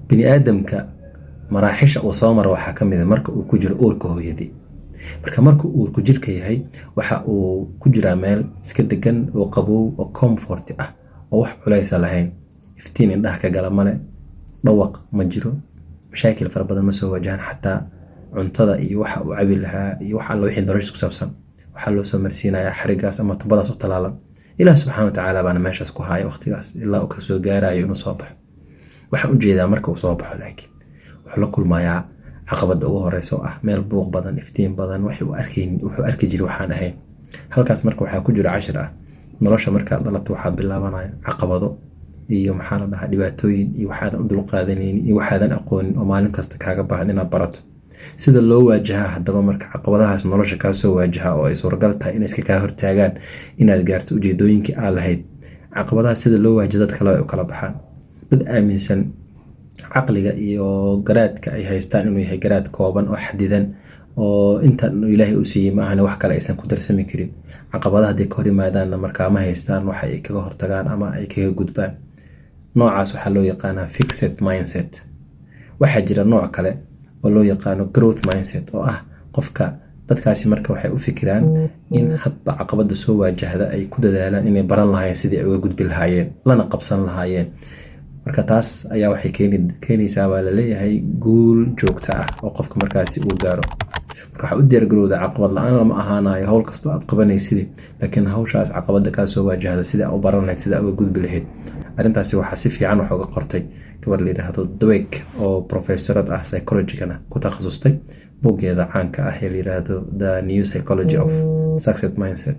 بني آدمك مراحش أو صامر waxaa ka mid ah marka uu ku jiro uurka hooyadii. Marka uurku jirka yahay waxa uu ku jiraa meel iska degan oo qabow oo comfort ah oo wax culays lahayn. Iftiin indhaha ka gala male, dhawaq ma jiro, mashaakil fara badan ma soo wajahan xataa cuntada iyo waxa uu cabi lahaa iyo waxa loo wixii noloshiisa ku saabsan. Waxa loo soo marsiinayaa xarigaas ama tubadaas u talaalan. Ilaah subxaanahu wa tacaala baana meeshaas ku haya waqtigaas ilaa uu ka soo gaarayo inuu soo baxo. Waxaan u jeedaa marka uu soo baxo laakiin wuxuu la kulmayaa caqabada ugu horeysa oo ah meel buuq badan, iftiin badan, wuxuu arki jiray waxaan ahayn. Halkaas marka waxaa ku jira cashir ah nolosha marka dhalato waxaa bilaabanaya caqabado iyo maxaa la dhahaa dhibaatooyin iyo waxaadan u dulqaadanaynin iyo waxaadan aqoonin oo maalin kasta kaaga baahan inaad barato. Sida loo waajahaa haddaba marka caqabadahaas nolosha kaa soo waajaha oo ay suuragal tahay inay iska kaa hortaagaan inaad gaarto ujeedooyinkii aad lahayd. Caqabadahaas sida loo waajaho dad kale way u kala baxaan. Dad aaminsan caqliga iyo garaadka ay haystaan inuu yahay garaad kooban oo xadidan oo inta Ilaahay u siiyay maahan wax kale aysan ku darsami karin. Caqabadaha hadday ka hor yimaadaanna markaa ma haystaan wax ay kaga hortagaan ama ay kaga gudbaan. Noocaas waxaa loo yaqaanaa fixed mindset. Waxaa jira nooc kale oo loo yaqaano growth mindset oo ah qofka dadkaasi marka waxay u fikiraan in hadba caqabada soo waajahda ay ku dadaalaan inay baran lahaayeen sidii ay uga gudbi lahaayeen lana qabsan lahaayeen. Marka taas ayaa waxay keenaysaa baa la leeyahay guul joogto ah oo qofka markaasi uu gaaro. Marka waxa u diyaar garowda caqabad la'aan lama ahaanayo hawl kasta aad qabanaysid, laakiin hawshaas caqabada ka soo waajahda sidii aad u baran lahayd sidii aad uga gudbi lahayd. Arrintaasi waxaa si fiican wax uga qortay gabar la yiraahdo Dweck oo professorad ah psychology-gana ku takhasustay. Buuggeeda caanka ah ee la yiraahdo The New Psychology of Success Mindset.